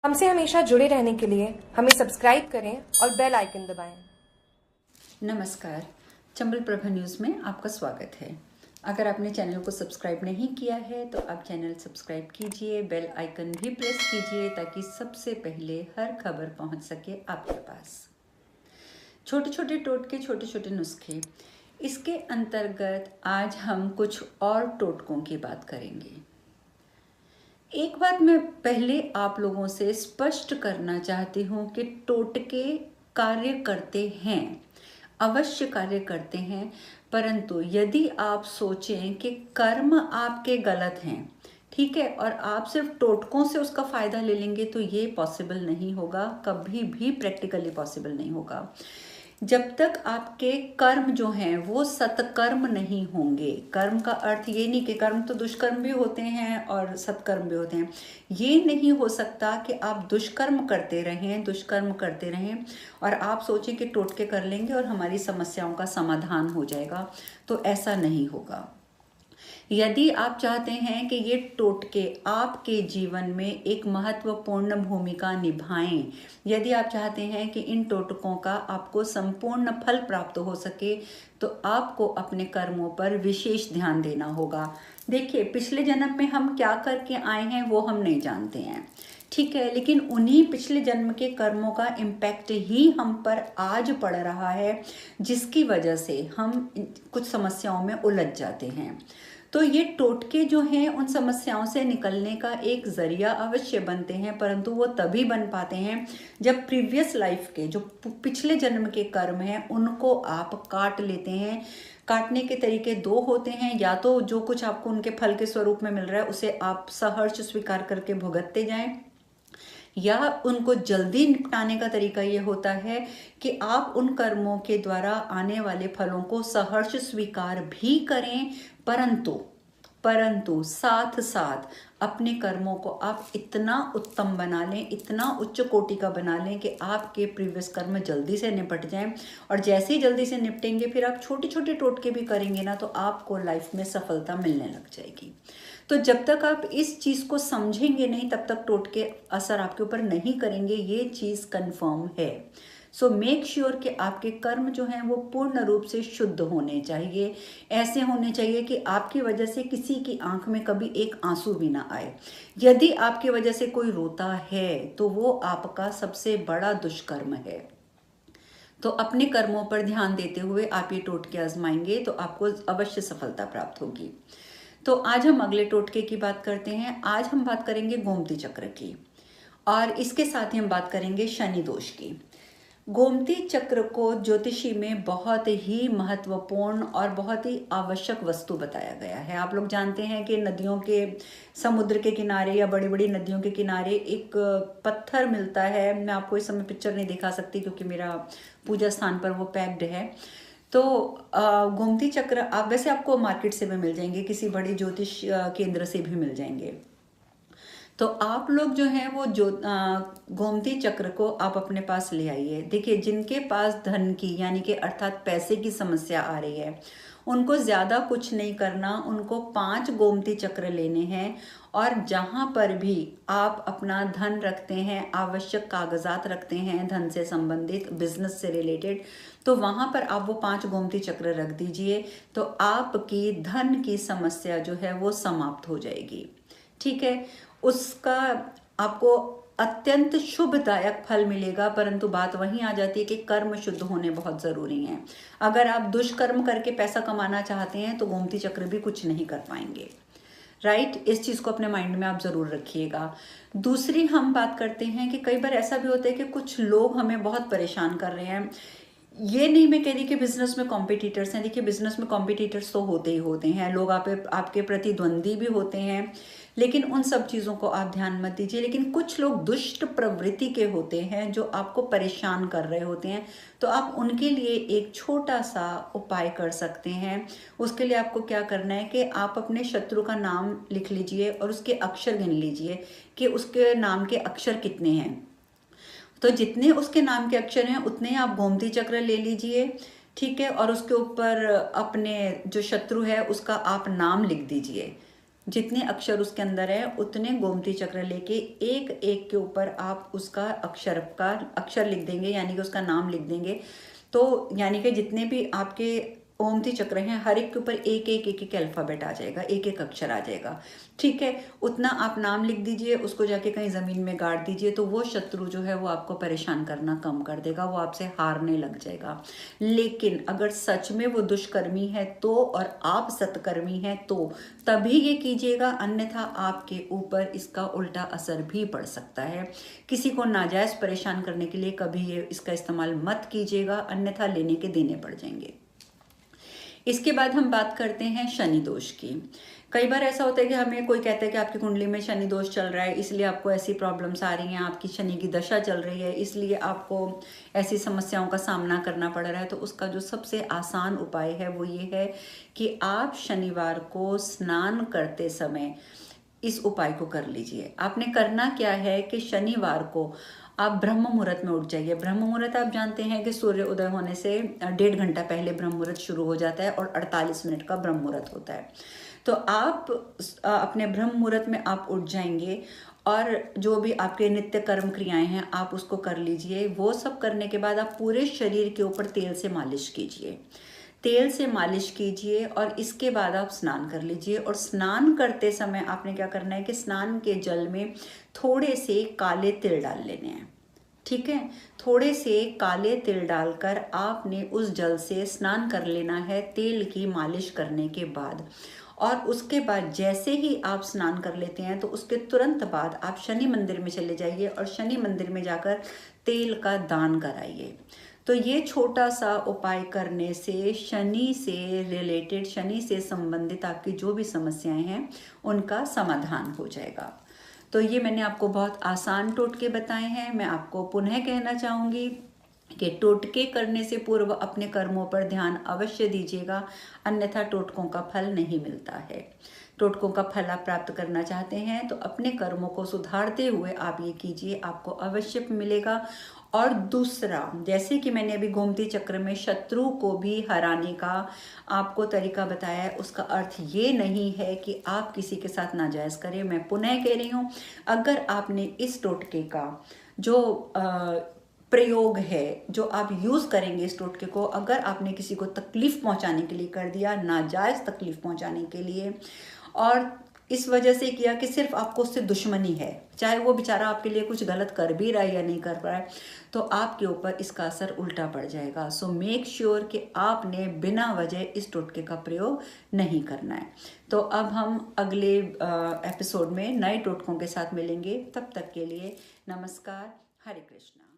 हमसे हमेशा जुड़े रहने के लिए हमें सब्सक्राइब करें और बेल आइकन दबाएं। नमस्कार, चंबल प्रभा न्यूज़ में आपका स्वागत है। अगर आपने चैनल को सब्सक्राइब नहीं किया है तो आप चैनल सब्सक्राइब कीजिए, बेल आइकन भी प्रेस कीजिए ताकि सबसे पहले हर खबर पहुंच सके आपके पास। छोटे छोटे टोटके, छोटे छोटे नुस्खे, इसके अंतर्गत आज हम कुछ और टोटकों की बात करेंगे। एक बात मैं पहले आप लोगों से स्पष्ट करना चाहती हूँ कि टोटके कार्य करते हैं, अवश्य कार्य करते हैं, परंतु यदि आप सोचें कि कर्म आपके गलत हैं, ठीक है, और आप सिर्फ टोटकों से उसका फायदा ले लेंगे तो ये पॉसिबल नहीं होगा, कभी भी प्रैक्टिकली पॉसिबल नहीं होगा। जब तक आपके कर्म जो हैं वो सत्कर्म नहीं होंगे। कर्म का अर्थ ये नहीं कि कर्म तो दुष्कर्म भी होते हैं और सत्कर्म भी होते हैं। ये नहीं हो सकता कि आप दुष्कर्म करते रहें और आप सोचें कि टोटके कर लेंगे और हमारी समस्याओं का समाधान हो जाएगा, तो ऐसा नहीं होगा। यदि आप चाहते हैं कि ये टोटके आपके जीवन में एक महत्वपूर्ण भूमिका निभाएं, यदि आप चाहते हैं कि इन टोटकों का आपको संपूर्ण फल प्राप्त हो सके, तो आपको अपने कर्मों पर विशेष ध्यान देना होगा। देखिए, पिछले जन्म में हम क्या करके आए हैं वो हम नहीं जानते हैं, ठीक है, लेकिन उन्हीं पिछले जन्म के कर्मों का इम्पैक्ट ही हम पर आज पड़ रहा है, जिसकी वजह से हम कुछ समस्याओं में उलझ जाते हैं। तो ये टोटके जो हैं उन समस्याओं से निकलने का एक जरिया अवश्य बनते हैं, परंतु वो तभी बन पाते हैं जब प्रीवियस लाइफ के जो पिछले जन्म के कर्म हैं उनको आप काट लेते हैं। काटने के तरीके दो होते हैं, या तो जो कुछ आपको उनके फल के स्वरूप में मिल रहा है उसे आप सहर्ष स्वीकार करके भुगतते जाएं, या उनको जल्दी निपटाने का तरीका ये होता है कि आप उन कर्मों के द्वारा आने वाले फलों को सहर्ष स्वीकार भी करें, परंतु साथ साथ अपने कर्मों को आप इतना उत्तम बना लें, इतना उच्च कोटि का बना लें कि आपके प्रीवियस कर्म जल्दी से निपट जाएं। और जैसे ही जल्दी से निपटेंगे फिर आप छोटे छोटे टोटके भी करेंगे ना, तो आपको लाइफ में सफलता मिलने लग जाएगी। तो जब तक आप इस चीज़ को समझेंगे नहीं तब तक टोटके असर आपके ऊपर नहीं करेंगे, ये चीज़ कन्फर्म है। सो मेक श्योर कि आपके कर्म जो हैं वो पूर्ण रूप से शुद्ध होने चाहिए, ऐसे होने चाहिए कि आपकी वजह से किसी की आंख में कभी एक आंसू भी ना आए। यदि आपकी वजह से कोई रोता है तो वो आपका सबसे बड़ा दुष्कर्म है। तो अपने कर्मों पर ध्यान देते हुए आप ये टोटके आजमाएंगे तो आपको अवश्य सफलता प्राप्त होगी। तो आज हम अगले टोटके की बात करते हैं। आज हम बात करेंगे गोमती चक्र की, और इसके साथ ही हम बात करेंगे शनि दोष की। गोमती चक्र को ज्योतिषी में बहुत ही महत्वपूर्ण और बहुत ही आवश्यक वस्तु बताया गया है। आप लोग जानते हैं कि नदियों के, समुद्र के किनारे या बड़ी बड़ी नदियों के किनारे एक पत्थर मिलता है। मैं आपको इस समय पिक्चर नहीं दिखा सकती क्योंकि मेरा पूजा स्थान पर वो पैक्ड है। तो गोमती चक्र आप वैसे आपको मार्केट से भी मिल जाएंगे, किसी बड़े ज्योतिष केंद्र से भी मिल जाएंगे। तो आप लोग जो हैं वो गोमती चक्र को आप अपने पास ले आइए। देखिए, जिनके पास धन की यानी कि अर्थात पैसे की समस्या आ रही है उनको ज़्यादा कुछ नहीं करना, उनको 5 गोमती चक्र लेने हैं, और जहाँ पर भी आप अपना धन रखते हैं, आवश्यक कागजात रखते हैं धन से संबंधित, बिजनेस से रिलेटेड, तो वहाँ पर आप वो 5 गोमती चक्र रख दीजिए। तो आपकी धन की समस्या जो है वो समाप्त हो जाएगी, ठीक है। उसका आपको अत्यंत शुभदायक फल मिलेगा, परंतु बात वहीं आ जाती है कि कर्म शुद्ध होने बहुत ज़रूरी हैं। अगर आप दुष्कर्म करके पैसा कमाना चाहते हैं तो गोमती चक्र भी कुछ नहीं कर पाएंगे, राइट। इस चीज़ को अपने माइंड में आप ज़रूर रखिएगा। दूसरी हम बात करते हैं कि कई बार ऐसा भी होता है कि कुछ लोग हमें बहुत परेशान कर रहे हैं। ये नहीं मैं कह रही कि बिजनेस में कॉम्पिटिटर्स हैं। देखिए, बिजनेस में कॉम्पिटिटर्स तो होते ही होते हैं, लोग आपके प्रतिद्वंदी भी होते हैं, लेकिन उन सब चीज़ों को आप ध्यान मत दीजिए। लेकिन कुछ लोग दुष्ट प्रवृत्ति के होते हैं जो आपको परेशान कर रहे होते हैं, तो आप उनके लिए एक छोटा सा उपाय कर सकते हैं। उसके लिए आपको क्या करना है कि आप अपने शत्रु का नाम लिख लीजिए और उसके अक्षर गिन लीजिए कि उसके नाम के अक्षर कितने हैं। तो जितने उसके नाम के अक्षर हैं उतने आप गोमती चक्र ले लीजिए, ठीक है, और उसके ऊपर अपने जो शत्रु है उसका आप नाम लिख दीजिए। जितने अक्षर उसके अंदर है उतने गोमती चक्र लेके एक एक के ऊपर आप उसका अक्षर लिख देंगे, यानी कि उसका नाम लिख देंगे। तो यानी कि जितने भी आपके ओमती चक्र हैं हर एक के ऊपर एक एक एक एक अल्फ़ाबेट आ जाएगा, एक एक अक्षर आ जाएगा। ठीक है, उतना आप नाम लिख दीजिए, उसको जाके कहीं ज़मीन में गाड़ दीजिए, तो वो शत्रु जो है वो आपको परेशान करना कम कर देगा, वो आपसे हारने लग जाएगा। लेकिन अगर सच में वो दुष्कर्मी है तो, और आप सत्कर्मी हैं तो तभी ये कीजिएगा, अन्यथा आपके ऊपर इसका उल्टा असर भी पड़ सकता है। किसी को नाजायज़ परेशान करने के लिए कभी ये इसका इस्तेमाल मत कीजिएगा, अन्यथा लेने के देने पड़ जाएंगे। इसके बाद हम बात करते हैं शनि दोष की। कई बार ऐसा होता है कि हमें कोई कहता है कि आपकी कुंडली में शनि दोष चल रहा है, इसलिए आपको ऐसी प्रॉब्लम्स आ रही हैं, आपकी शनि की दशा चल रही है, इसलिए आपको ऐसी समस्याओं का सामना करना पड़ रहा है। तो उसका जो सबसे आसान उपाय है वो ये है कि आप शनिवार को स्नान करते समय इस उपाय को कर लीजिए। आपने करना क्या है कि शनिवार को आप ब्रह्म मुहूर्त में उठ जाइए। ब्रह्म मुहूर्त आप जानते हैं कि सूर्य उदय होने से 1.5 घंटा पहले ब्रह्म मुहूर्त शुरू हो जाता है और 48 मिनट का ब्रह्म मुहूर्त होता है। तो आप अपने ब्रह्म मुहूर्त में आप उठ जाएंगे और जो भी आपके नित्य कर्म क्रियाएं हैं आप उसको कर लीजिए। वो सब करने के बाद आप पूरे शरीर के ऊपर तेल से मालिश कीजिए, तेल से मालिश कीजिए और इसके बाद आप स्नान कर लीजिए। और स्नान करते समय आपने क्या करना है कि स्नान के जल में थोड़े से काले तिल डाल लेने हैं। ठीक है, थोड़े से काले तिल डालकर आपने उस जल से स्नान कर लेना है तेल की मालिश करने के बाद। और उसके बाद जैसे ही आप स्नान कर लेते हैं तो उसके तुरंत बाद आप शनि मंदिर में चले जाइए और शनि मंदिर में जाकर तेल का दान कराइए। तो ये छोटा सा उपाय करने से शनि से रिलेटेड, शनि से संबंधित आपकी जो भी समस्याएं हैं उनका समाधान हो जाएगा। तो ये मैंने आपको बहुत आसान टोटके बताए हैं। मैं आपको पुनः कहना चाहूँगी कि टोटके करने से पूर्व अपने कर्मों पर ध्यान अवश्य दीजिएगा, अन्यथा टोटकों का फल नहीं मिलता है। टोटकों का फल आप प्राप्त करना चाहते हैं तो अपने कर्मों को सुधारते हुए आप ये कीजिए, आपको अवश्य मिलेगा। और दूसरा, जैसे कि मैंने अभी गोमती चक्र में शत्रु को भी हराने का आपको तरीका बताया है, उसका अर्थ ये नहीं है कि आप किसी के साथ नाजायज़ करें। मैं पुनः कह रही हूँ, अगर आपने इस टोटके का जो प्रयोग है, जो आप यूज़ करेंगे इस टोटके को, अगर आपने किसी को तकलीफ़ पहुंचाने के लिए कर दिया, नाजायज़ तकलीफ़ पहुंचाने के लिए, और इस वजह से किया कि सिर्फ आपको उससे दुश्मनी है, चाहे वो बेचारा आपके लिए कुछ गलत कर भी रहा है या नहीं कर रहा है, तो आपके ऊपर इसका असर उल्टा पड़ जाएगा। सो मेक श्योर कि आपने बिना वजह इस टोटके का प्रयोग नहीं करना है। तो अब हम अगले एपिसोड में नए टोटकों के साथ मिलेंगे। तब तक के लिए नमस्कार, हरे कृष्णा।